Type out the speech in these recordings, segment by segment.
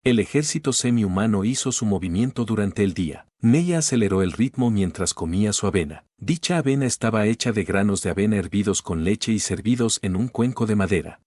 El ejército semi-humano hizo su movimiento durante el día. Neya aceleró el ritmo mientras comía su avena. Dicha avena estaba hecha de granos de avena hervidos con leche y servidos en un cuenco de madera.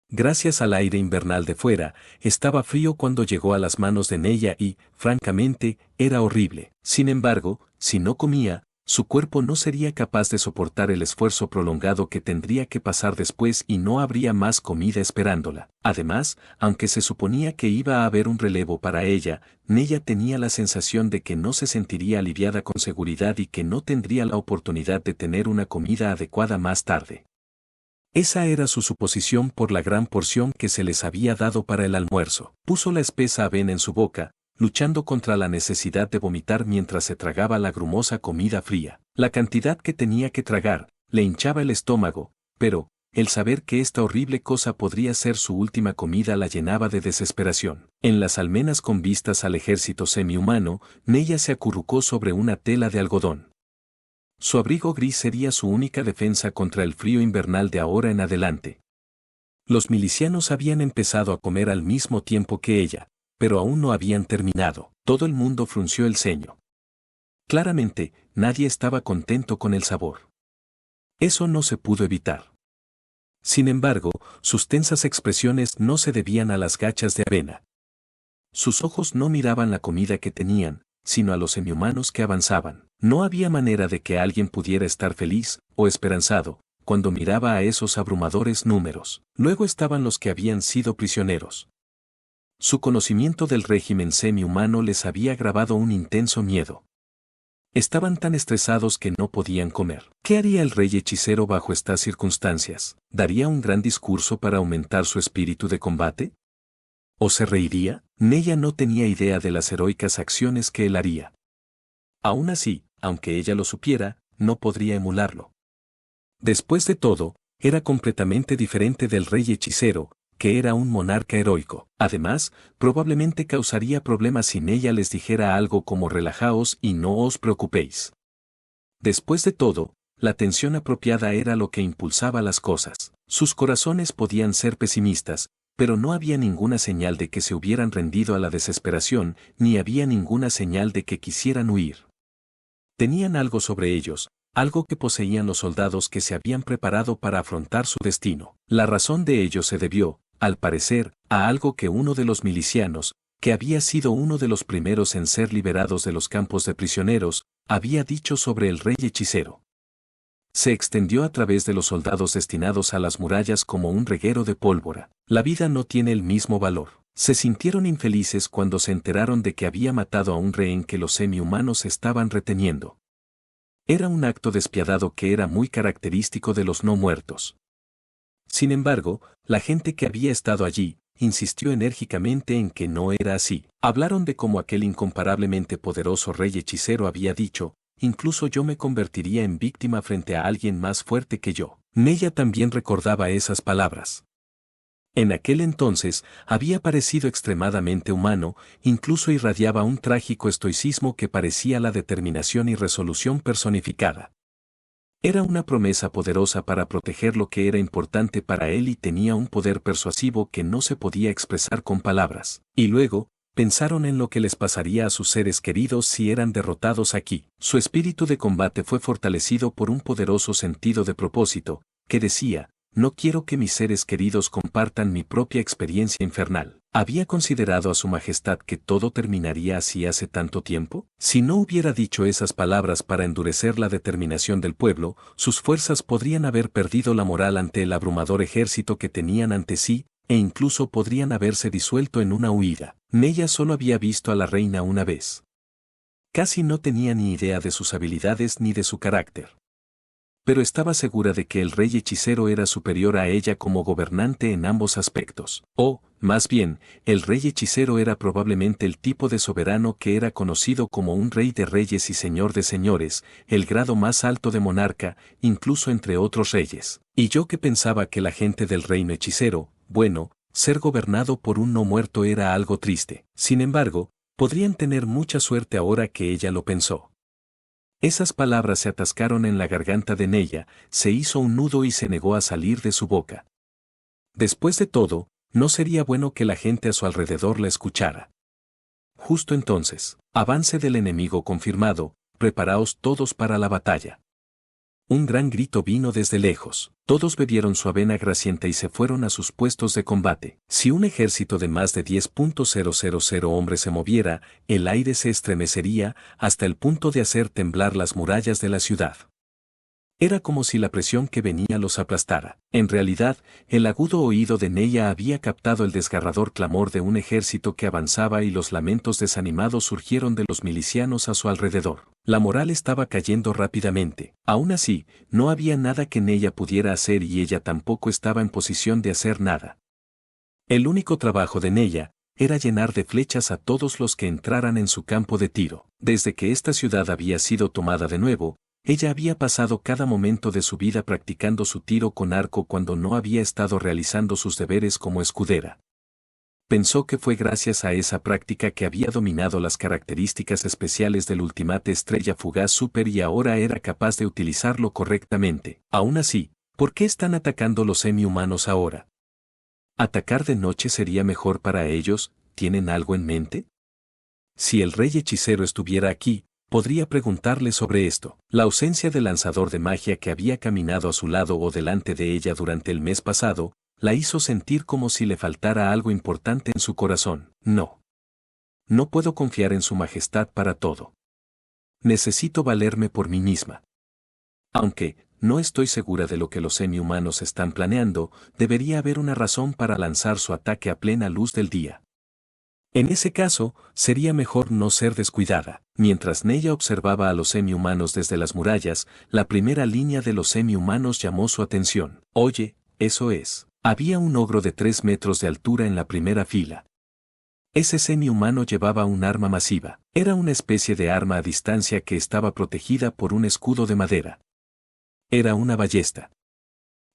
Gracias al aire invernal de fuera, estaba frío cuando llegó a las manos de Neya y, francamente, era horrible. Sin embargo, si no comía, su cuerpo no sería capaz de soportar el esfuerzo prolongado que tendría que pasar después y no habría más comida esperándola. Además, aunque se suponía que iba a haber un relevo para ella, Neya tenía la sensación de que no se sentiría aliviada con seguridad y que no tendría la oportunidad de tener una comida adecuada más tarde. Esa era su suposición por la gran porción que se les había dado para el almuerzo. Puso la espesa avena en su boca, luchando contra la necesidad de vomitar mientras se tragaba la grumosa comida fría. La cantidad que tenía que tragar le hinchaba el estómago, pero, el saber que esta horrible cosa podría ser su última comida la llenaba de desesperación. En las almenas con vistas al ejército semi-humano, Neya se acurrucó sobre una tela de algodón. Su abrigo gris sería su única defensa contra el frío invernal de ahora en adelante. Los milicianos habían empezado a comer al mismo tiempo que ella, pero aún no habían terminado. Todo el mundo frunció el ceño. Claramente, nadie estaba contento con el sabor. Eso no se pudo evitar. Sin embargo, sus tensas expresiones no se debían a las gachas de avena. Sus ojos no miraban la comida que tenían, sino a los semihumanos que avanzaban. No había manera de que alguien pudiera estar feliz o esperanzado cuando miraba a esos abrumadores números. Luego estaban los que habían sido prisioneros. Su conocimiento del régimen semi-humano les había grabado un intenso miedo. Estaban tan estresados que no podían comer. ¿Qué haría el rey hechicero bajo estas circunstancias? ¿Daría un gran discurso para aumentar su espíritu de combate? ¿O se reiría? Neya no tenía idea de las heroicas acciones que él haría. Aún así, aunque ella lo supiera, no podría emularlo. Después de todo, era completamente diferente del rey hechicero, que era un monarca heroico. Además, probablemente causaría problemas si ella les dijera algo como relajaos y no os preocupéis. Después de todo, la atención apropiada era lo que impulsaba las cosas. Sus corazones podían ser pesimistas, pero no había ninguna señal de que se hubieran rendido a la desesperación, ni había ninguna señal de que quisieran huir. Tenían algo sobre ellos, algo que poseían los soldados que se habían preparado para afrontar su destino. La razón de ello se debió, al parecer, a algo que uno de los milicianos, que había sido uno de los primeros en ser liberados de los campos de prisioneros, había dicho sobre el rey hechicero. Se extendió a través de los soldados destinados a las murallas como un reguero de pólvora. La vida no tiene el mismo valor. Se sintieron infelices cuando se enteraron de que había matado a un rehén que los semi-humanos estaban reteniendo. Era un acto despiadado que era muy característico de los no muertos. Sin embargo, la gente que había estado allí, insistió enérgicamente en que no era así. Hablaron de cómo aquel incomparablemente poderoso rey hechicero había dicho, incluso yo me convertiría en víctima frente a alguien más fuerte que yo. Neya también recordaba esas palabras. En aquel entonces, había parecido extremadamente humano, incluso irradiaba un trágico estoicismo que parecía la determinación y resolución personificada. Era una promesa poderosa para proteger lo que era importante para él y tenía un poder persuasivo que no se podía expresar con palabras. Y luego, pensaron en lo que les pasaría a sus seres queridos si eran derrotados aquí. Su espíritu de combate fue fortalecido por un poderoso sentido de propósito, que decía, no quiero que mis seres queridos compartan mi propia experiencia infernal. ¿Había considerado a su majestad que todo terminaría así hace tanto tiempo? Si no hubiera dicho esas palabras para endurecer la determinación del pueblo, sus fuerzas podrían haber perdido la moral ante el abrumador ejército que tenían ante sí, e incluso podrían haberse disuelto en una huida. Neya solo había visto a la reina una vez. Casi no tenía ni idea de sus habilidades ni de su carácter. Pero estaba segura de que el rey hechicero era superior a ella como gobernante en ambos aspectos. O, más bien, el rey hechicero era probablemente el tipo de soberano que era conocido como un rey de reyes y señor de señores, el grado más alto de monarca, incluso entre otros reyes. Y yo que pensaba que la gente del reino hechicero, bueno, ser gobernado por un no muerto era algo triste. Sin embargo, podrían tener mucha suerte ahora que ella lo pensó. Esas palabras se atascaron en la garganta de Neya, se hizo un nudo y se negó a salir de su boca. Después de todo, No sería bueno que la gente a su alrededor la escuchara. Justo entonces, avance del enemigo confirmado, preparaos todos para la batalla. Un gran grito vino desde lejos. Todos bebieron su avena grasienta y se fueron a sus puestos de combate. Si un ejército de más de 10.000 hombres se moviera, el aire se estremecería hasta el punto de hacer temblar las murallas de la ciudad. Era como si la presión que venía los aplastara. En realidad, el agudo oído de Neya había captado el desgarrador clamor de un ejército que avanzaba y los lamentos desanimados surgieron de los milicianos a su alrededor. La moral estaba cayendo rápidamente. Aún así, no había nada que Neya pudiera hacer y ella tampoco estaba en posición de hacer nada. El único trabajo de Neya era llenar de flechas a todos los que entraran en su campo de tiro. Desde que esta ciudad había sido tomada de nuevo, ella había pasado cada momento de su vida practicando su tiro con arco cuando no había estado realizando sus deberes como escudera. Pensó que fue gracias a esa práctica que había dominado las características especiales del Ultimate Estrella Fugaz Super y ahora era capaz de utilizarlo correctamente. Aún así, ¿por qué están atacando los semi-humanos ahora? ¿Atacar de noche sería mejor para ellos? ¿Tienen algo en mente? Si el rey hechicero estuviera aquí, podría preguntarle sobre esto. La ausencia del lanzador de magia que había caminado a su lado o delante de ella durante el mes pasado, la hizo sentir como si le faltara algo importante en su corazón. No. No puedo confiar en su majestad para todo. Necesito valerme por mí misma. Aunque no estoy segura de lo que los semi-humanos están planeando, debería haber una razón para lanzar su ataque a plena luz del día. En ese caso, sería mejor no ser descuidada. Mientras Neya observaba a los semi-humanos desde las murallas, la primera línea de los semi-humanos llamó su atención. Oye, eso es. Había un ogro de 3 metros de altura en la primera fila. Ese semi-humano llevaba un arma masiva. Era una especie de arma a distancia que estaba protegida por un escudo de madera. Era una ballesta.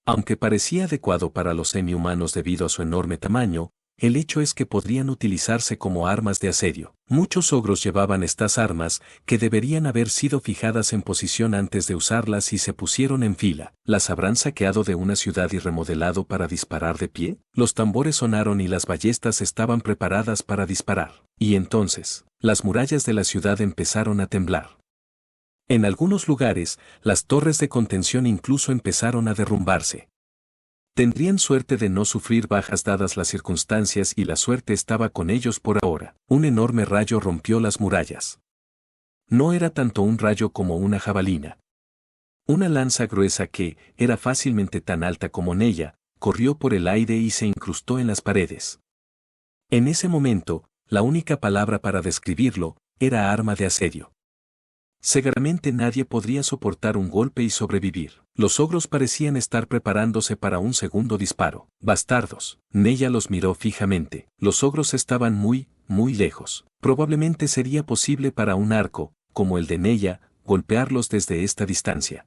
Aunque parecía adecuado para los semi-humanos debido a su enorme tamaño, el hecho es que podrían utilizarse como armas de asedio. Muchos ogros llevaban estas armas, que deberían haber sido fijadas en posición antes de usarlas y se pusieron en fila. ¿Las habrán saqueado de una ciudad y remodelado para disparar de pie? Los tambores sonaron y las ballestas estaban preparadas para disparar. Y entonces, las murallas de la ciudad empezaron a temblar. En algunos lugares, las torres de contención incluso empezaron a derrumbarse. Tendrían suerte de no sufrir bajas dadas las circunstancias y la suerte estaba con ellos por ahora. Un enorme rayo rompió las murallas. No era tanto un rayo como una jabalina. Una lanza gruesa que, era fácilmente tan alta como Neya, corrió por el aire y se incrustó en las paredes. En ese momento, la única palabra para describirlo, era arma de asedio. Seguramente nadie podría soportar un golpe y sobrevivir. Los ogros parecían estar preparándose para un segundo disparo. Bastardos. Neya los miró fijamente. Los ogros estaban muy lejos. Probablemente sería posible para un arco, como el de Neya, golpearlos desde esta distancia.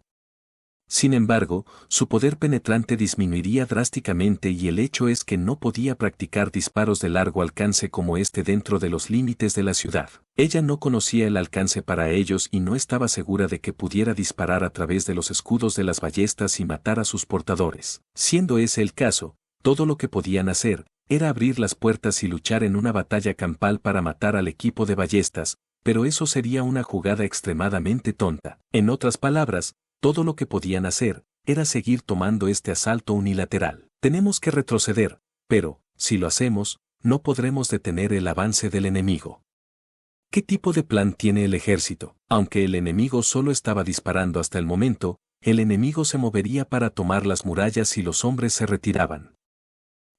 Sin embargo, su poder penetrante disminuiría drásticamente y el hecho es que no podía practicar disparos de largo alcance como este dentro de los límites de la ciudad. Ella no conocía el alcance para ellos y no estaba segura de que pudiera disparar a través de los escudos de las ballestas y matar a sus portadores. Siendo ese el caso, todo lo que podían hacer era abrir las puertas y luchar en una batalla campal para matar al equipo de ballestas, pero eso sería una jugada extremadamente tonta. En otras palabras, todo lo que podían hacer era seguir tomando este asalto unilateral. Tenemos que retroceder, pero, si lo hacemos, no podremos detener el avance del enemigo. ¿Qué tipo de plan tiene el ejército? Aunque el enemigo solo estaba disparando hasta el momento, el enemigo se movería para tomar las murallas y los hombres se retiraban.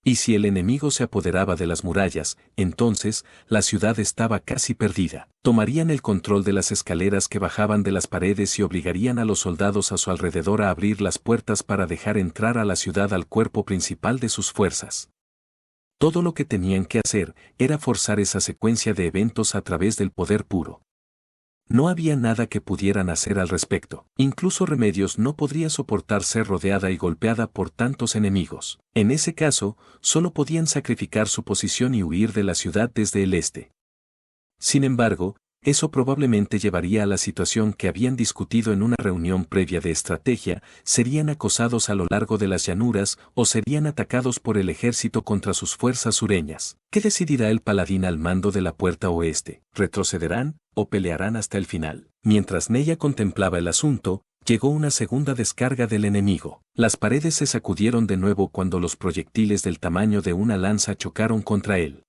Y si el enemigo se apoderaba de las murallas, entonces, la ciudad estaba casi perdida. Tomarían el control de las escaleras que bajaban de las paredes y obligarían a los soldados a su alrededor a abrir las puertas para dejar entrar a la ciudad al cuerpo principal de sus fuerzas. Todo lo que tenían que hacer era forzar esa secuencia de eventos a través del poder puro. No había nada que pudieran hacer al respecto. Incluso Remedios no podría soportar ser rodeada y golpeada por tantos enemigos. En ese caso, solo podían sacrificar su posición y huir de la ciudad desde el este. Sin embargo, eso probablemente llevaría a la situación que habían discutido en una reunión previa de estrategia: serían acosados a lo largo de las llanuras o serían atacados por el ejército contra sus fuerzas sureñas. ¿Qué decidirá el paladín al mando de la puerta oeste? ¿Retrocederán o pelearán hasta el final? Mientras Neya contemplaba el asunto, llegó una segunda descarga del enemigo. Las paredes se sacudieron de nuevo cuando los proyectiles del tamaño de una lanza chocaron contra él.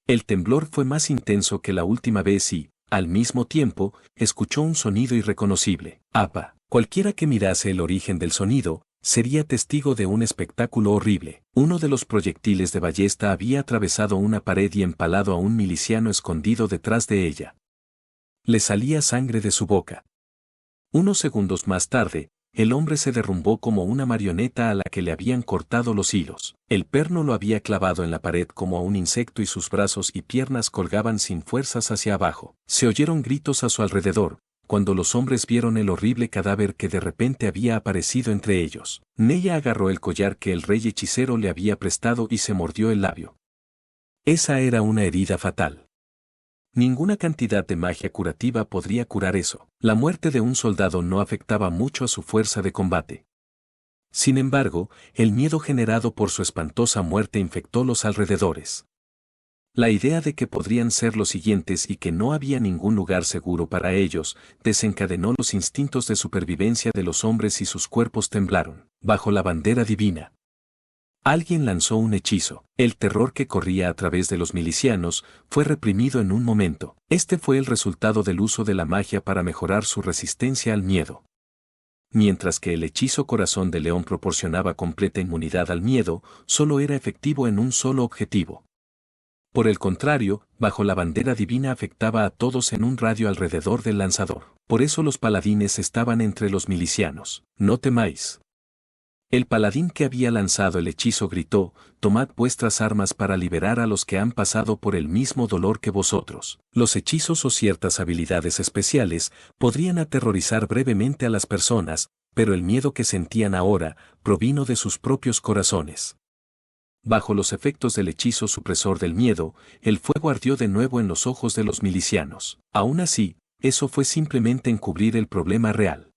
El temblor fue más intenso que la última vez y, al mismo tiempo, escuchó un sonido irreconocible. Apa. Cualquiera que mirase el origen del sonido, sería testigo de un espectáculo horrible. Uno de los proyectiles de ballesta había atravesado una pared y empalado a un miliciano escondido detrás de ella. Le salía sangre de su boca. Unos segundos más tarde, el hombre se derrumbó como una marioneta a la que le habían cortado los hilos. El perno lo había clavado en la pared como a un insecto y sus brazos y piernas colgaban sin fuerzas hacia abajo. Se oyeron gritos a su alrededor, cuando los hombres vieron el horrible cadáver que de repente había aparecido entre ellos. Neya agarró el collar que el rey hechicero le había prestado y se mordió el labio. Esa era una herida fatal. Ninguna cantidad de magia curativa podría curar eso. La muerte de un soldado no afectaba mucho a su fuerza de combate. Sin embargo, el miedo generado por su espantosa muerte infectó los alrededores. La idea de que podrían ser los siguientes y que no había ningún lugar seguro para ellos, desencadenó los instintos de supervivencia de los hombres y sus cuerpos temblaron. Bajo la bandera divina, alguien lanzó un hechizo. El terror que corría a través de los milicianos fue reprimido en un momento. Este fue el resultado del uso de la magia para mejorar su resistencia al miedo. Mientras que el hechizo Corazón de León proporcionaba completa inmunidad al miedo, solo era efectivo en un solo objetivo. Por el contrario, bajo la bandera divina afectaba a todos en un radio alrededor del lanzador. Por eso los paladines estaban entre los milicianos. No temáis. El paladín que había lanzado el hechizo gritó: tomad vuestras armas para liberar a los que han pasado por el mismo dolor que vosotros. Los hechizos o ciertas habilidades especiales podrían aterrorizar brevemente a las personas, pero el miedo que sentían ahora provino de sus propios corazones. Bajo los efectos del hechizo supresor del miedo, el fuego ardió de nuevo en los ojos de los milicianos. Aún así, eso fue simplemente encubrir el problema real.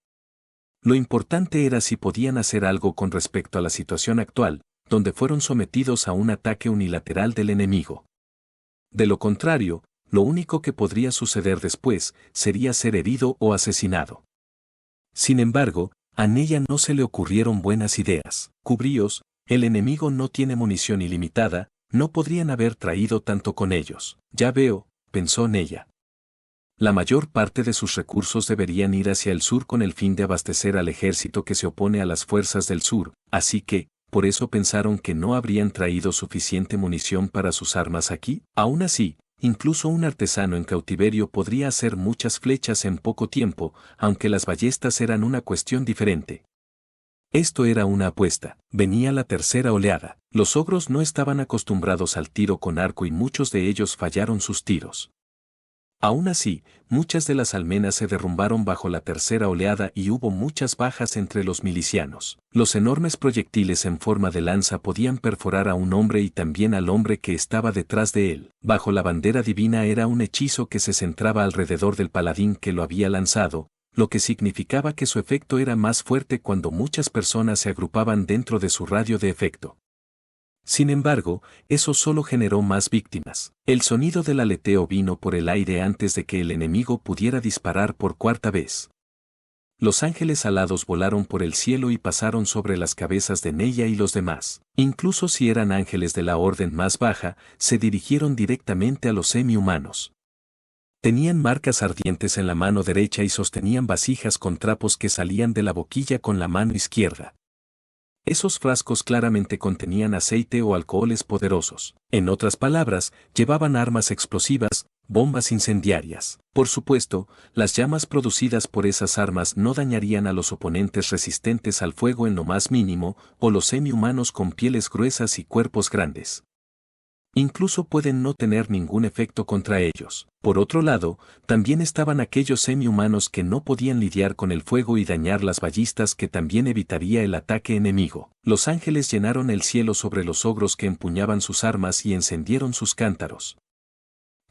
Lo importante era si podían hacer algo con respecto a la situación actual, donde fueron sometidos a un ataque unilateral del enemigo. De lo contrario, lo único que podría suceder después sería ser herido o asesinado. Sin embargo, a Neya no se le ocurrieron buenas ideas. Cubríos, el enemigo no tiene munición ilimitada, no podrían haber traído tanto con ellos. Ya veo, pensó Neya. La mayor parte de sus recursos deberían ir hacia el sur con el fin de abastecer al ejército que se opone a las fuerzas del sur, así que, por eso pensaron que no habrían traído suficiente munición para sus armas aquí. Aún así, incluso un artesano en cautiverio podría hacer muchas flechas en poco tiempo, aunque las ballestas eran una cuestión diferente. Esto era una apuesta. Venía la tercera oleada. Los ogros no estaban acostumbrados al tiro con arco y muchos de ellos fallaron sus tiros. Aún así, muchas de las almenas se derrumbaron bajo la tercera oleada y hubo muchas bajas entre los milicianos. Los enormes proyectiles en forma de lanza podían perforar a un hombre y también al hombre que estaba detrás de él. Bajo la bandera divina era un hechizo que se centraba alrededor del paladín que lo había lanzado, lo que significaba que su efecto era más fuerte cuando muchas personas se agrupaban dentro de su radio de efecto. Sin embargo, eso solo generó más víctimas. El sonido del aleteo vino por el aire antes de que el enemigo pudiera disparar por cuarta vez. Los ángeles alados volaron por el cielo y pasaron sobre las cabezas de Neya y los demás. Incluso si eran ángeles de la orden más baja, se dirigieron directamente a los semi-humanos. Tenían marcas ardientes en la mano derecha y sostenían vasijas con trapos que salían de la boquilla con la mano izquierda. Esos frascos claramente contenían aceite o alcoholes poderosos. En otras palabras, llevaban armas explosivas, bombas incendiarias. Por supuesto, las llamas producidas por esas armas no dañarían a los oponentes resistentes al fuego en lo más mínimo, o los semi-humanos con pieles gruesas y cuerpos grandes. Incluso pueden no tener ningún efecto contra ellos. Por otro lado, también estaban aquellos semi-humanos que no podían lidiar con el fuego y dañar las ballistas que también evitaría el ataque enemigo. Los ángeles llenaron el cielo sobre los ogros que empuñaban sus armas y encendieron sus cántaros.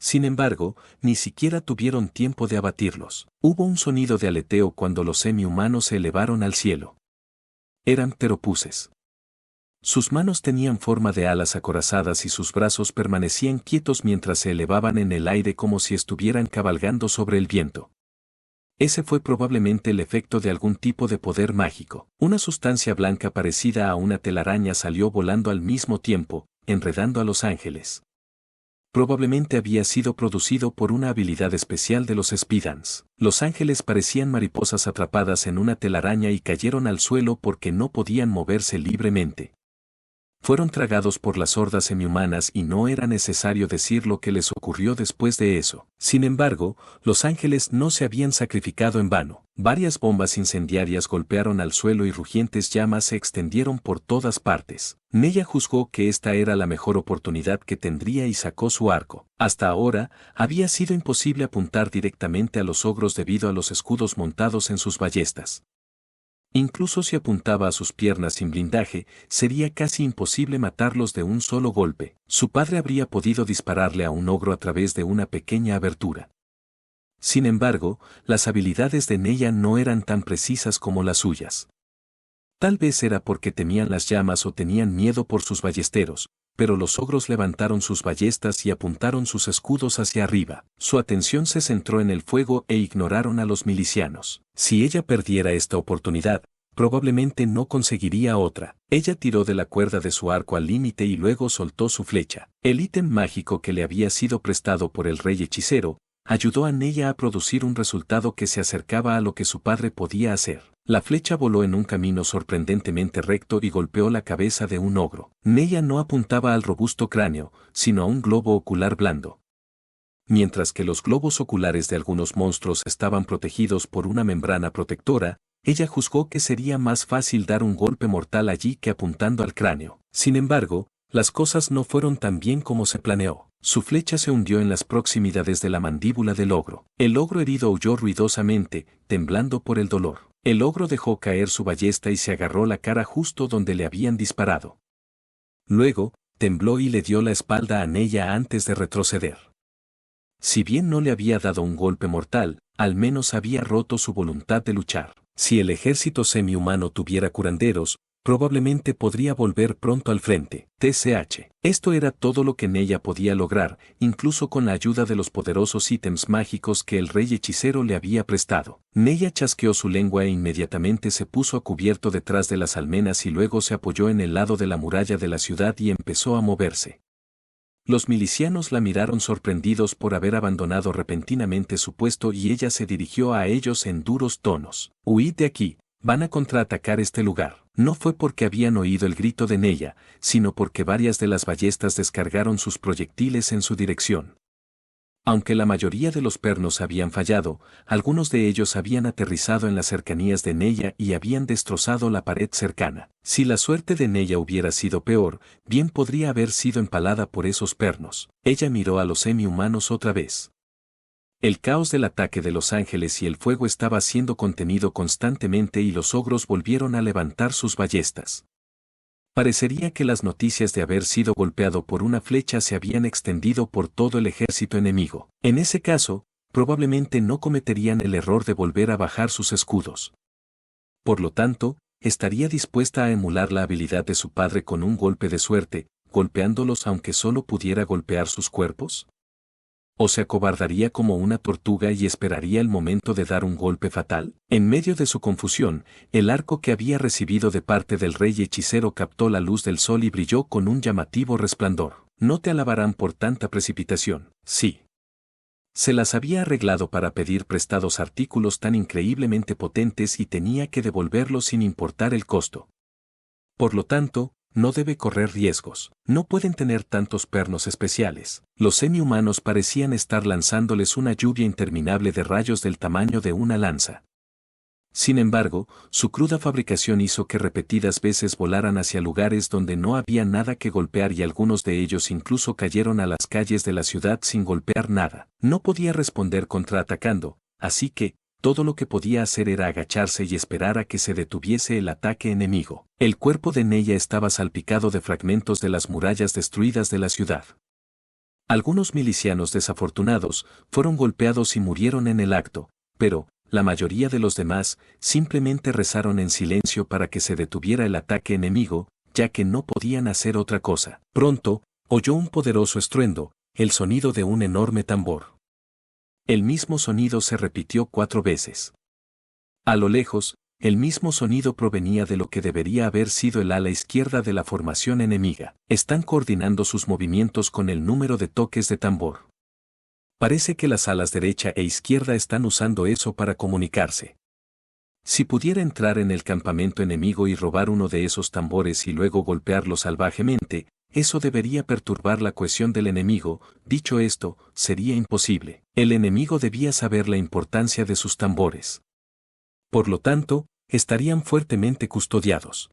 Sin embargo, ni siquiera tuvieron tiempo de abatirlos. Hubo un sonido de aleteo cuando los semi-humanos se elevaron al cielo. Eran pteropuses. Sus manos tenían forma de alas acorazadas y sus brazos permanecían quietos mientras se elevaban en el aire como si estuvieran cabalgando sobre el viento. Ese fue probablemente el efecto de algún tipo de poder mágico. Una sustancia blanca parecida a una telaraña salió volando al mismo tiempo, enredando a los ángeles. Probablemente había sido producido por una habilidad especial de los Speedans. Los ángeles parecían mariposas atrapadas en una telaraña y cayeron al suelo porque no podían moverse libremente. Fueron tragados por las hordas semihumanas y no era necesario decir lo que les ocurrió después de eso. Sin embargo, los ángeles no se habían sacrificado en vano. Varias bombas incendiarias golpearon al suelo y rugientes llamas se extendieron por todas partes. Neya juzgó que esta era la mejor oportunidad que tendría y sacó su arco. Hasta ahora, había sido imposible apuntar directamente a los ogros debido a los escudos montados en sus ballestas. Incluso si apuntaba a sus piernas sin blindaje, sería casi imposible matarlos de un solo golpe. Su padre habría podido dispararle a un ogro a través de una pequeña abertura. Sin embargo, las habilidades de Neya no eran tan precisas como las suyas. Tal vez era porque temían las llamas o tenían miedo por sus ballesteros, pero los ogros levantaron sus ballestas y apuntaron sus escudos hacia arriba. Su atención se centró en el fuego e ignoraron a los milicianos. Si ella perdiera esta oportunidad, probablemente no conseguiría otra. Ella tiró de la cuerda de su arco al límite y luego soltó su flecha. El ítem mágico que le había sido prestado por el rey hechicero, ayudó a Neya a producir un resultado que se acercaba a lo que su padre podía hacer. La flecha voló en un camino sorprendentemente recto y golpeó la cabeza de un ogro. Neya no apuntaba al robusto cráneo, sino a un globo ocular blando. Mientras que los globos oculares de algunos monstruos estaban protegidos por una membrana protectora, ella juzgó que sería más fácil dar un golpe mortal allí que apuntando al cráneo. Sin embargo, las cosas no fueron tan bien como se planeó. Su flecha se hundió en las proximidades de la mandíbula del ogro. El ogro herido aulló ruidosamente, temblando por el dolor. El ogro dejó caer su ballesta y se agarró la cara justo donde le habían disparado. Luego, tembló y le dio la espalda a Neya antes de retroceder. Si bien no le había dado un golpe mortal, al menos había roto su voluntad de luchar. Si el ejército semi-humano tuviera curanderos, probablemente podría volver pronto al frente. TCH. Esto era todo lo que Neya podía lograr, incluso con la ayuda de los poderosos ítems mágicos que el rey hechicero le había prestado. Neya chasqueó su lengua e inmediatamente se puso a cubierto detrás de las almenas y luego se apoyó en el lado de la muralla de la ciudad y empezó a moverse. Los milicianos la miraron sorprendidos por haber abandonado repentinamente su puesto y ella se dirigió a ellos en duros tonos. «Huid de aquí, van a contraatacar este lugar». No fue porque habían oído el grito de Neya, sino porque varias de las ballestas descargaron sus proyectiles en su dirección. Aunque la mayoría de los pernos habían fallado, algunos de ellos habían aterrizado en las cercanías de Neya y habían destrozado la pared cercana. Si la suerte de Neya hubiera sido peor, bien podría haber sido empalada por esos pernos. Ella miró a los semi-humanos otra vez. El caos del ataque de los ángeles y el fuego estaba siendo contenido constantemente y los ogros volvieron a levantar sus ballestas. Parecería que las noticias de haber sido golpeado por una flecha se habían extendido por todo el ejército enemigo. En ese caso, probablemente no cometerían el error de volver a bajar sus escudos. Por lo tanto, estaría dispuesta a emular la habilidad de su padre con un golpe de suerte, golpeándolos aunque solo pudiera golpear sus cuerpos. ¿O se acobardaría como una tortuga y esperaría el momento de dar un golpe fatal? En medio de su confusión, el arco que había recibido de parte del rey hechicero captó la luz del sol y brilló con un llamativo resplandor. No te alabarán por tanta precipitación. Sí. Se las había arreglado para pedir prestados artículos tan increíblemente potentes y tenía que devolverlos sin importar el costo. Por lo tanto, no debe correr riesgos. No pueden tener tantos pernos especiales. Los semi-humanos parecían estar lanzándoles una lluvia interminable de rayos del tamaño de una lanza. Sin embargo, su cruda fabricación hizo que repetidas veces volaran hacia lugares donde no había nada que golpear y algunos de ellos incluso cayeron a las calles de la ciudad sin golpear nada. No podía responder contraatacando, así que, todo lo que podía hacer era agacharse y esperar a que se detuviese el ataque enemigo. El cuerpo de Neya estaba salpicado de fragmentos de las murallas destruidas de la ciudad. Algunos milicianos desafortunados fueron golpeados y murieron en el acto, pero, la mayoría de los demás simplemente rezaron en silencio para que se detuviera el ataque enemigo, ya que no podían hacer otra cosa. Pronto, oyó un poderoso estruendo, el sonido de un enorme tambor. El mismo sonido se repitió 4 veces. A lo lejos, el mismo sonido provenía de lo que debería haber sido el ala izquierda de la formación enemiga. Están coordinando sus movimientos con el número de toques de tambor. Parece que las alas derecha e izquierda están usando eso para comunicarse. Si pudiera entrar en el campamento enemigo y robar uno de esos tambores y luego golpearlo salvajemente, eso debería perturbar la cohesión del enemigo. Dicho esto, sería imposible. El enemigo debía saber la importancia de sus tambores. Por lo tanto, estarían fuertemente custodiados.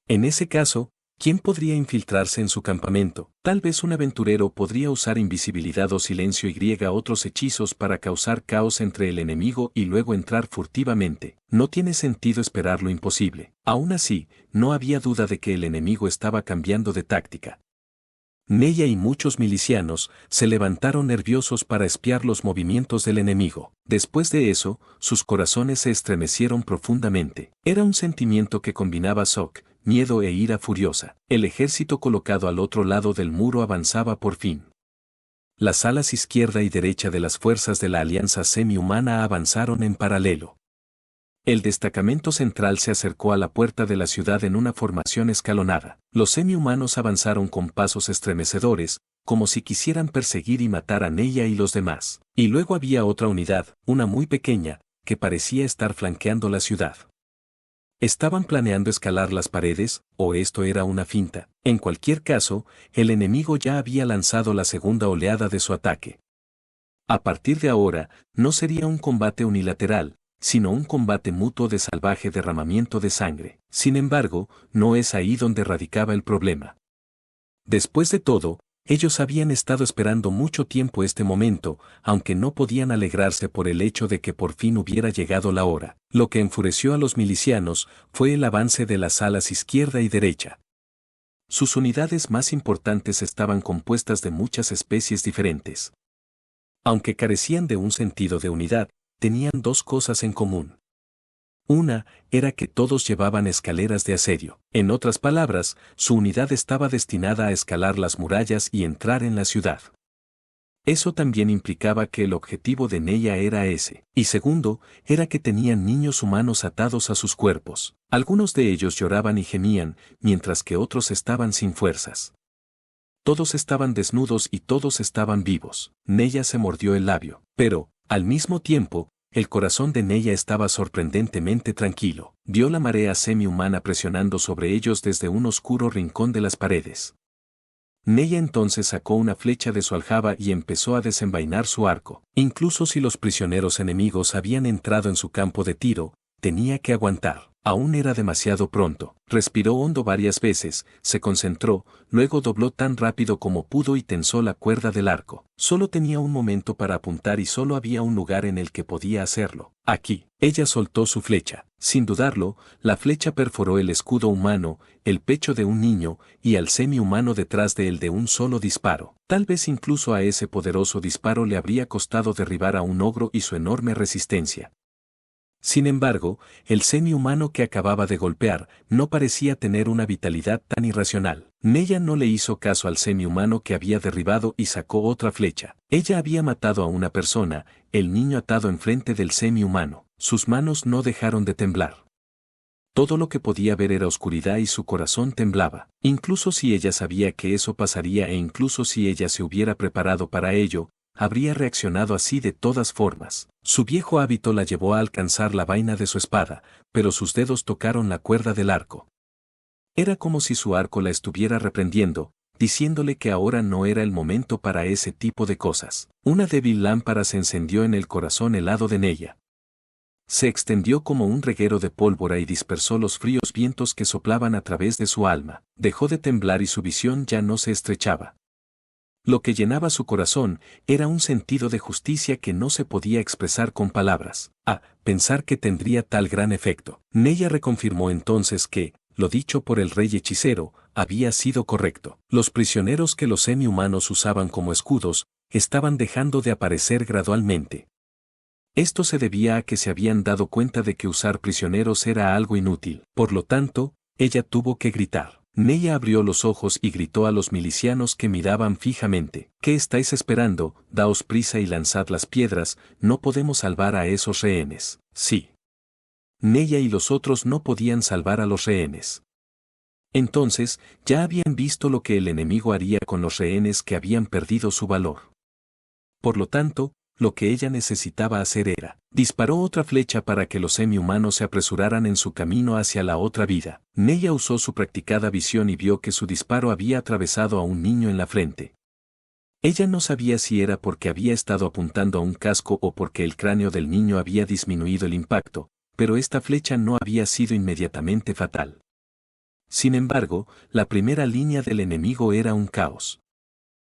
En ese caso, ¿quién podría infiltrarse en su campamento? Tal vez un aventurero podría usar invisibilidad o silencio y otros hechizos para causar caos entre el enemigo y luego entrar furtivamente. No tiene sentido esperar lo imposible. Aún así, no había duda de que el enemigo estaba cambiando de táctica. Neya y muchos milicianos se levantaron nerviosos para espiar los movimientos del enemigo. Después de eso, sus corazones se estremecieron profundamente. Era un sentimiento que combinaba shock, miedo e ira furiosa. El ejército colocado al otro lado del muro avanzaba por fin. Las alas izquierda y derecha de las fuerzas de la Alianza Semi-Humana avanzaron en paralelo. El destacamento central se acercó a la puerta de la ciudad en una formación escalonada. Los semi-humanos avanzaron con pasos estremecedores, como si quisieran perseguir y matar a Neya y los demás. Y luego había otra unidad, una muy pequeña, que parecía estar flanqueando la ciudad. ¿Estaban planeando escalar las paredes, o esto era una finta? En cualquier caso, el enemigo ya había lanzado la segunda oleada de su ataque. A partir de ahora, no sería un combate unilateral, sino un combate mutuo de salvaje derramamiento de sangre. Sin embargo, no es ahí donde radicaba el problema. Después de todo, ellos habían estado esperando mucho tiempo este momento, aunque no podían alegrarse por el hecho de que por fin hubiera llegado la hora. Lo que enfureció a los milicianos fue el avance de las alas izquierda y derecha. Sus unidades más importantes estaban compuestas de muchas especies diferentes. Aunque carecían de un sentido de unidad, tenían 2 cosas en común. Una era que todos llevaban escaleras de asedio. En otras palabras, su unidad estaba destinada a escalar las murallas y entrar en la ciudad. Eso también implicaba que el objetivo de Neya era ese. Y segundo, era que tenían niños humanos atados a sus cuerpos. Algunos de ellos lloraban y gemían, mientras que otros estaban sin fuerzas. Todos estaban desnudos y todos estaban vivos. Neya se mordió el labio, pero, al mismo tiempo, el corazón de Neya estaba sorprendentemente tranquilo. Vio la marea semi-humana presionando sobre ellos desde un oscuro rincón de las paredes. Neya entonces sacó una flecha de su aljaba y empezó a desenvainar su arco. Incluso si los prisioneros enemigos habían entrado en su campo de tiro, tenía que aguantar. Aún era demasiado pronto. Respiró hondo varias veces, se concentró, luego dobló tan rápido como pudo y tensó la cuerda del arco. Solo tenía un momento para apuntar y solo había un lugar en el que podía hacerlo. Aquí. Ella soltó su flecha. Sin dudarlo, la flecha perforó el escudo humano, el pecho de un niño, y al semi-humano detrás de él de un solo disparo. Tal vez incluso a ese poderoso disparo le habría costado derribar a un ogro y su enorme resistencia. Sin embargo, el semi-humano que acababa de golpear no parecía tener una vitalidad tan irracional. Neya no le hizo caso al semi-humano que había derribado y sacó otra flecha. Ella había matado a una persona, el niño atado enfrente del semi-humano. Sus manos no dejaron de temblar. Todo lo que podía ver era oscuridad y su corazón temblaba. Incluso si ella sabía que eso pasaría e incluso si ella se hubiera preparado para ello, habría reaccionado así de todas formas. Su viejo hábito la llevó a alcanzar la vaina de su espada, pero sus dedos tocaron la cuerda del arco. Era como si su arco la estuviera reprendiendo, diciéndole que ahora no era el momento para ese tipo de cosas. Una débil lámpara se encendió en el corazón helado de Neya. Se extendió como un reguero de pólvora y dispersó los fríos vientos que soplaban a través de su alma. Dejó de temblar y su visión ya no se estrechaba. Lo que llenaba su corazón era un sentido de justicia que no se podía expresar con palabras. Pensar que tendría tal gran efecto. Neya reconfirmó entonces que, lo dicho por el rey hechicero, había sido correcto. Los prisioneros que los semi-humanos usaban como escudos, estaban dejando de aparecer gradualmente. Esto se debía a que se habían dado cuenta de que usar prisioneros era algo inútil. Por lo tanto, ella tuvo que gritar. Neya abrió los ojos y gritó a los milicianos que miraban fijamente. ¿Qué estáis esperando? Daos prisa y lanzad las piedras, no podemos salvar a esos rehenes. Sí. Neya y los otros no podían salvar a los rehenes. Entonces, ya habían visto lo que el enemigo haría con los rehenes que habían perdido su valor. Por lo tanto, lo que ella necesitaba hacer era, disparó otra flecha para que los semi-humanos se apresuraran en su camino hacia la otra vida. Neya usó su practicada visión y vio que su disparo había atravesado a un niño en la frente. Ella no sabía si era porque había estado apuntando a un casco o porque el cráneo del niño había disminuido el impacto, pero esta flecha no había sido inmediatamente fatal. Sin embargo, la primera línea del enemigo era un caos.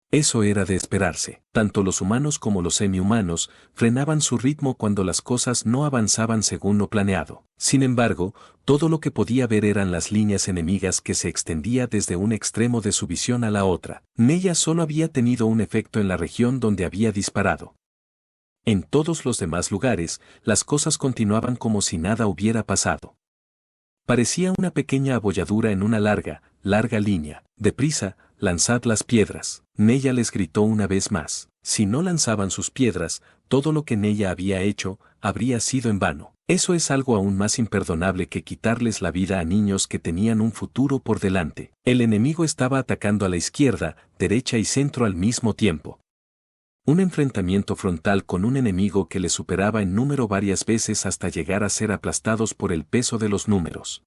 Eso era de esperarse. Tanto los humanos como los semi-humanos frenaban su ritmo cuando las cosas no avanzaban según lo planeado. Sin embargo, todo lo que podía ver eran las líneas enemigas que se extendía desde un extremo de su visión a la otra. Neya solo había tenido un efecto en la región donde había disparado. En todos los demás lugares, las cosas continuaban como si nada hubiera pasado. Parecía una pequeña abolladura en una larga línea. Deprisa, lanzad las piedras. Neya les gritó una vez más. Si no lanzaban sus piedras, todo lo que Neya había hecho, habría sido en vano. Eso es algo aún más imperdonable que quitarles la vida a niños que tenían un futuro por delante. El enemigo estaba atacando a la izquierda, derecha y centro al mismo tiempo. Un enfrentamiento frontal con un enemigo que le superaba en número varias veces hasta llegar a ser aplastados por el peso de los números.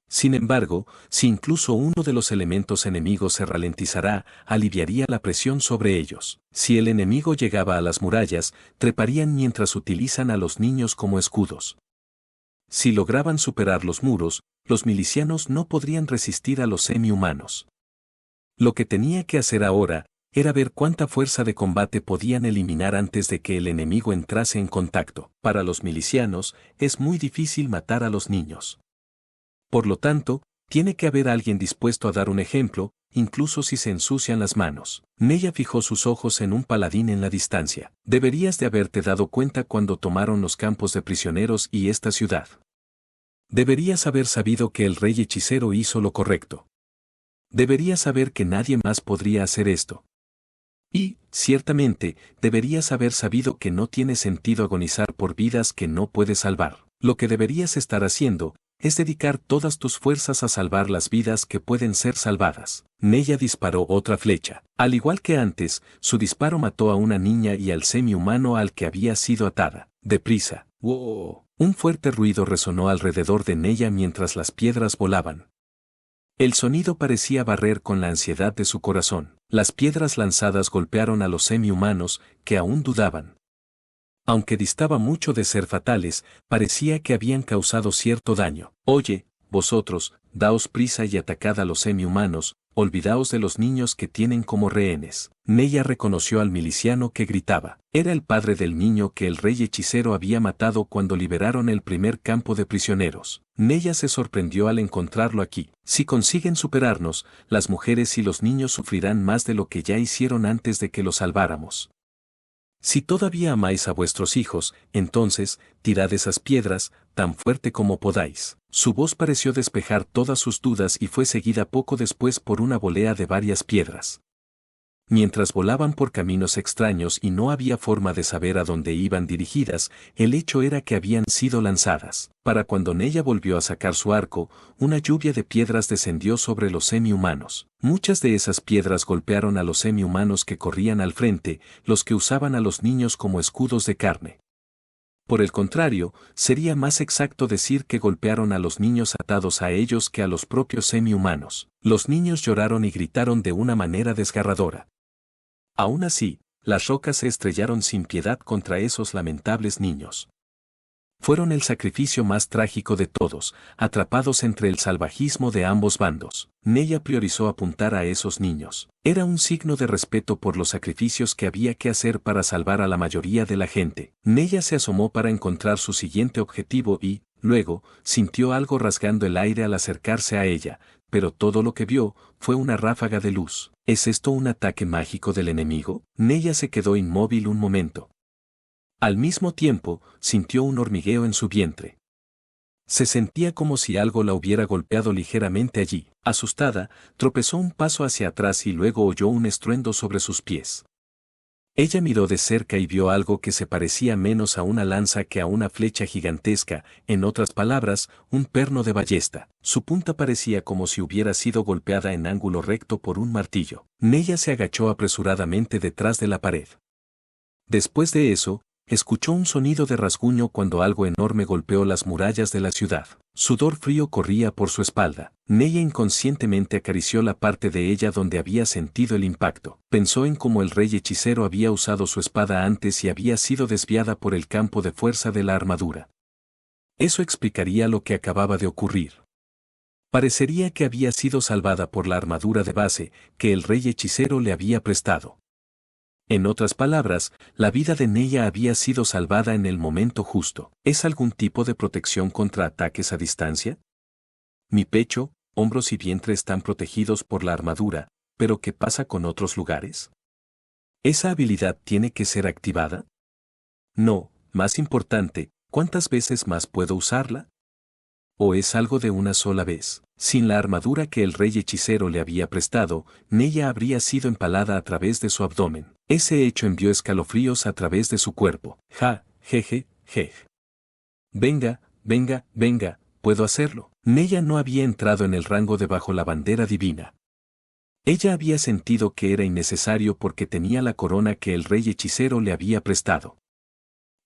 Sin embargo, si incluso uno de los elementos enemigos se ralentizara, aliviaría la presión sobre ellos. Si el enemigo llegaba a las murallas, treparían mientras utilizan a los niños como escudos. Si lograban superar los muros, los milicianos no podrían resistir a los semi-humanos. Lo que tenía que hacer ahora era ver cuánta fuerza de combate podían eliminar antes de que el enemigo entrase en contacto. Para los milicianos, es muy difícil matar a los niños. Por lo tanto, tiene que haber alguien dispuesto a dar un ejemplo, incluso si se ensucian las manos. Neya fijó sus ojos en un paladín en la distancia. Deberías de haberte dado cuenta cuando tomaron los campos de prisioneros y esta ciudad. Deberías haber sabido que el rey hechicero hizo lo correcto. Deberías saber que nadie más podría hacer esto. Y, ciertamente, deberías haber sabido que no tiene sentido agonizar por vidas que no puedes salvar. Lo que deberías estar haciendo es dedicar todas tus fuerzas a salvar las vidas que pueden ser salvadas. Neya disparó otra flecha. Al igual que antes, su disparo mató a una niña y al semi-humano al que había sido atada. Deprisa. ¡Wow! Un fuerte ruido resonó alrededor de Neya mientras las piedras volaban. El sonido parecía barrer con la ansiedad de su corazón. Las piedras lanzadas golpearon a los semi-humanos, que aún dudaban. Aunque distaba mucho de ser fatales, parecía que habían causado cierto daño. Oye, vosotros, daos prisa y atacad a los semi-humanos, olvidaos de los niños que tienen como rehenes. Neya reconoció al miliciano que gritaba. Era el padre del niño que el rey hechicero había matado cuando liberaron el primer campo de prisioneros. Neya se sorprendió al encontrarlo aquí. Si consiguen superarnos, las mujeres y los niños sufrirán más de lo que ya hicieron antes de que los salváramos. Si todavía amáis a vuestros hijos, entonces, tirad esas piedras, tan fuerte como podáis. Su voz pareció despejar todas sus dudas y fue seguida poco después por una volea de varias piedras. Mientras volaban por caminos extraños y no había forma de saber a dónde iban dirigidas, el hecho era que habían sido lanzadas. Para cuando Neya volvió a sacar su arco, una lluvia de piedras descendió sobre los semi-humanos. Muchas de esas piedras golpearon a los semi-humanos que corrían al frente, los que usaban a los niños como escudos de carne. Por el contrario, sería más exacto decir que golpearon a los niños atados a ellos que a los propios semi-humanos. Los niños lloraron y gritaron de una manera desgarradora. Aún así, las rocas se estrellaron sin piedad contra esos lamentables niños. Fueron el sacrificio más trágico de todos, atrapados entre el salvajismo de ambos bandos. Neya priorizó apuntar a esos niños. Era un signo de respeto por los sacrificios que había que hacer para salvar a la mayoría de la gente. Neya se asomó para encontrar su siguiente objetivo y, Luego, sintió algo rasgando el aire al acercarse a ella, pero todo lo que vio fue una ráfaga de luz. ¿Es esto un ataque mágico del enemigo? Neya se quedó inmóvil un momento. Al mismo tiempo, sintió un hormigueo en su vientre. Se sentía como si algo la hubiera golpeado ligeramente allí. Asustada, tropezó un paso hacia atrás y luego oyó un estruendo sobre sus pies. Ella miró de cerca y vio algo que se parecía menos a una lanza que a una flecha gigantesca, en otras palabras, un perno de ballesta. Su punta parecía como si hubiera sido golpeada en ángulo recto por un martillo. Neya se agachó apresuradamente detrás de la pared. Después de eso, escuchó un sonido de rasguño cuando algo enorme golpeó las murallas de la ciudad. Sudor frío corría por su espalda. Neya inconscientemente acarició la parte de ella donde había sentido el impacto. Pensó en cómo el rey hechicero había usado su espada antes y había sido desviada por el campo de fuerza de la armadura. Eso explicaría lo que acababa de ocurrir. Parecería que había sido salvada por la armadura de base que el rey hechicero le había prestado. En otras palabras, la vida de Neya había sido salvada en el momento justo. ¿Es algún tipo de protección contra ataques a distancia? Mi pecho, hombros y vientre están protegidos por la armadura, pero ¿qué pasa con otros lugares? ¿Esa habilidad tiene que ser activada? No, más importante, ¿cuántas veces más puedo usarla? ¿O es algo de una sola vez? Sin la armadura que el rey hechicero le había prestado, Neya habría sido empalada a través de su abdomen. Ese hecho envió escalofríos a través de su cuerpo. Jeje. Venga, puedo hacerlo. Neya no había entrado en el rango de bajo la bandera divina. Ella había sentido que era innecesario porque tenía la corona que el rey hechicero le había prestado.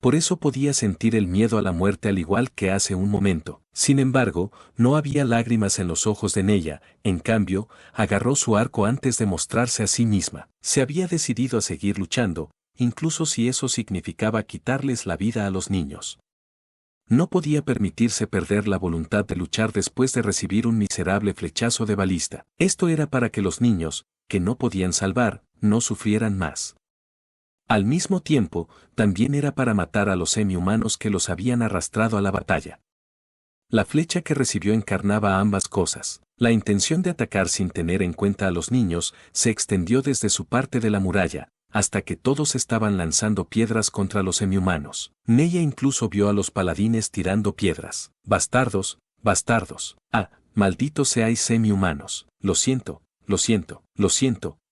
Por eso podía sentir el miedo a la muerte al igual que hace un momento. Sin embargo, no había lágrimas en los ojos de Neya, en cambio, agarró su arco antes de mostrarse a sí misma. Se había decidido a seguir luchando, incluso si eso significaba quitarles la vida a los niños. No podía permitirse perder la voluntad de luchar después de recibir un miserable flechazo de balista. Esto era para que los niños, que no podían salvar, no sufrieran más. Al mismo tiempo, también era para matar a los semi-humanos que los habían arrastrado a la batalla. La flecha que recibió encarnaba ambas cosas. La intención de atacar sin tener en cuenta a los niños se extendió desde su parte de la muralla, hasta que todos estaban lanzando piedras contra los semi-humanos. Neya incluso vio a los paladines tirando piedras. Bastardos. Malditos seáis semi-humanos. Lo siento.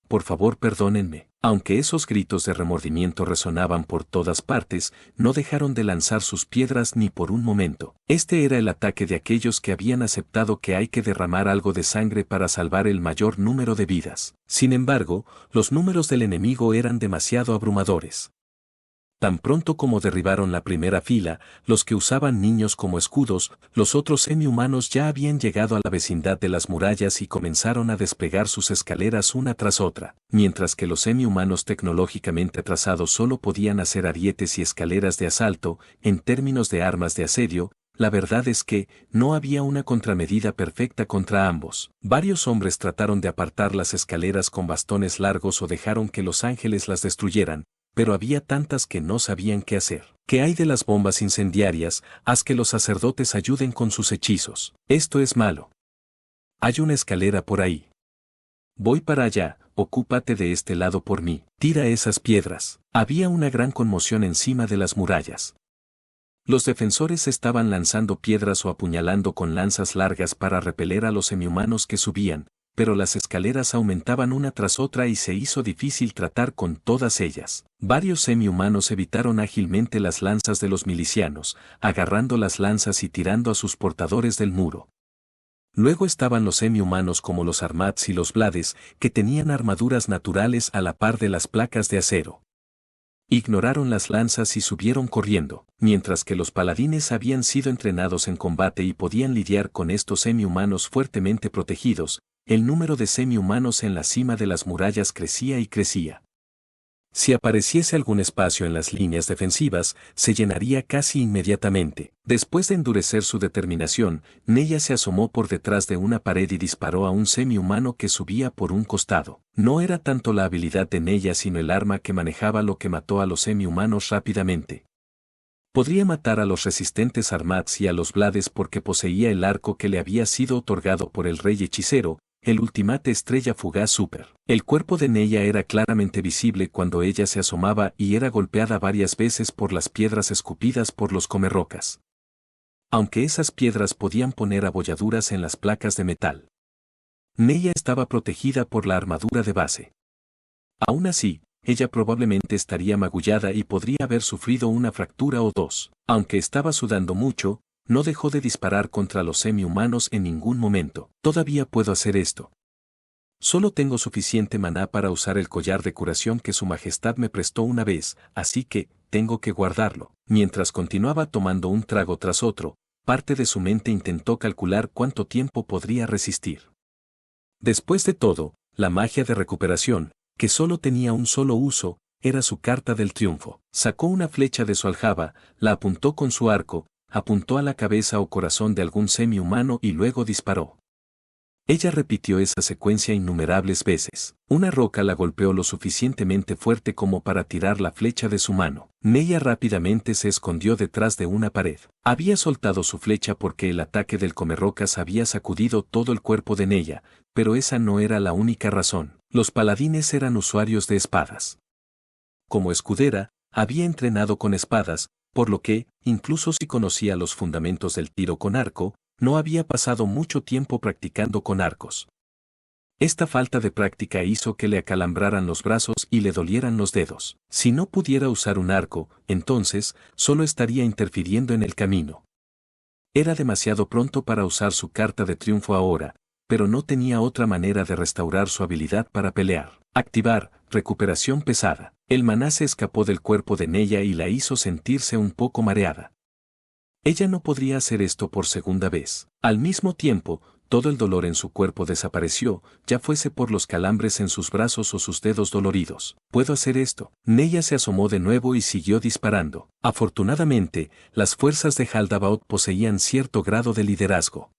Por favor, perdónenme. Aunque esos gritos de remordimiento resonaban por todas partes, no dejaron de lanzar sus piedras ni por un momento. Este era el ataque de aquellos que habían aceptado que hay que derramar algo de sangre para salvar el mayor número de vidas. Sin embargo, los números del enemigo eran demasiado abrumadores. Tan pronto como derribaron la primera fila, los que usaban niños como escudos, los otros semi-humanos ya habían llegado a la vecindad de las murallas y comenzaron a desplegar sus escaleras una tras otra, mientras que los semi-humanos tecnológicamente atrasados solo podían hacer arietes y escaleras de asalto. En términos de armas de asedio, la verdad es que no había una contramedida perfecta contra ambos. Varios hombres trataron de apartar las escaleras con bastones largos o dejaron que los ángeles las destruyeran, pero había tantas que no sabían qué hacer. ¿Qué hay de las bombas incendiarias? Haz que los sacerdotes ayuden con sus hechizos. Esto es malo. Hay una escalera por ahí. Voy para allá, ocúpate de este lado por mí. Tira esas piedras. Había una gran conmoción encima de las murallas. Los defensores estaban lanzando piedras o apuñalando con lanzas largas para repeler a los semihumanos que subían, pero las escaleras aumentaban una tras otra y se hizo difícil tratar con todas ellas. Varios semi-humanos evitaron ágilmente las lanzas de los milicianos, agarrando las lanzas y tirando a sus portadores del muro. Luego estaban los semi-humanos como los Armats y los Blades, que tenían armaduras naturales a la par de las placas de acero. Ignoraron las lanzas y subieron corriendo, mientras que los paladines habían sido entrenados en combate y podían lidiar con estos semi-humanos fuertemente protegidos. El número de semi-humanos en la cima de las murallas crecía y crecía. Si apareciese algún espacio en las líneas defensivas, se llenaría casi inmediatamente. Después de endurecer su determinación, Neya se asomó por detrás de una pared y disparó a un semi-humano que subía por un costado. No era tanto la habilidad de Neya sino el arma que manejaba lo que mató a los semi-humanos rápidamente. Podría matar a los resistentes Armads y a los Blades porque poseía el arco que le había sido otorgado por el rey hechicero, el Ultimate Estrella Fugaz Super. El cuerpo de Neya era claramente visible cuando ella se asomaba y era golpeada varias veces por las piedras escupidas por los comerrocas. Aunque esas piedras podían poner abolladuras en las placas de metal. Neya estaba protegida por la armadura de base. Aún así, ella probablemente estaría magullada y podría haber sufrido una fractura o dos. Aunque estaba sudando mucho, no dejó de disparar contra los semi-humanos en ningún momento. Todavía puedo hacer esto. Solo tengo suficiente maná para usar el collar de curación que su majestad me prestó una vez, así que, tengo que guardarlo. Mientras continuaba tomando un trago tras otro, parte de su mente intentó calcular cuánto tiempo podría resistir. Después de todo, la magia de recuperación, que solo tenía un solo uso, era su carta del triunfo. Sacó una flecha de su aljaba, la apuntó con su arco, apuntó a la cabeza o corazón de algún semi-humano y luego disparó. Ella repitió esa secuencia innumerables veces. Una roca la golpeó lo suficientemente fuerte como para tirar la flecha de su mano. Neya rápidamente se escondió detrás de una pared. Había soltado su flecha porque el ataque del comerrocas había sacudido todo el cuerpo de Neya, pero esa no era la única razón. Los paladines eran usuarios de espadas. Como escudera, había entrenado con espadas, por lo que, incluso si conocía los fundamentos del tiro con arco, no había pasado mucho tiempo practicando con arcos. Esta falta de práctica hizo que le acalambraran los brazos y le dolieran los dedos. Si no pudiera usar un arco, entonces, solo estaría interfiriendo en el camino. Era demasiado pronto para usar su carta de triunfo ahora, pero no tenía otra manera de restaurar su habilidad para pelear. Activar, recuperación pesada. El maná se escapó del cuerpo de Neya y la hizo sentirse un poco mareada. Ella no podría hacer esto por segunda vez. Al mismo tiempo, todo el dolor en su cuerpo desapareció, ya fuese por los calambres en sus brazos o sus dedos doloridos. ¿Puedo hacer esto? Neya se asomó de nuevo y siguió disparando. Afortunadamente, las fuerzas de Haldabaoth poseían cierto grado de liderazgo.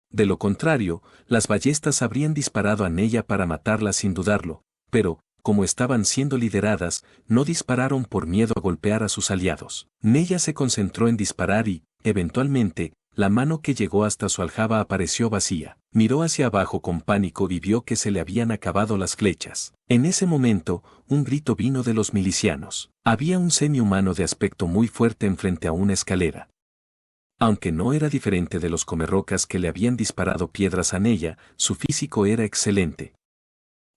De lo contrario, las ballestas habrían disparado a Neya para matarla sin dudarlo, pero, como estaban siendo lideradas, no dispararon por miedo a golpear a sus aliados. Neya se concentró en disparar y, eventualmente, la mano que llegó hasta su aljaba apareció vacía. Miró hacia abajo con pánico y vio que se le habían acabado las flechas. En ese momento, un grito vino de los milicianos. Había un semi-humano de aspecto muy fuerte enfrente a una escalera. Aunque no era diferente de los comerrocas que le habían disparado piedras a Neya, su físico era excelente.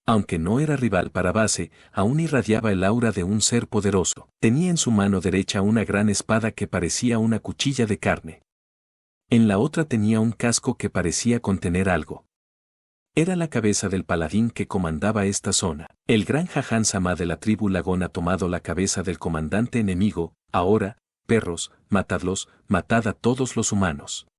Aunque no era rival para base, aún irradiaba el aura de un ser poderoso. Tenía en su mano derecha una gran espada que parecía una cuchilla de carne. En la otra tenía un casco que parecía contener algo. Era la cabeza del paladín que comandaba esta zona. El gran Jahan Sama de la tribu Lagón ha tomado la cabeza del comandante enemigo. Ahora, perros, matadlos, matad a todos los humanos.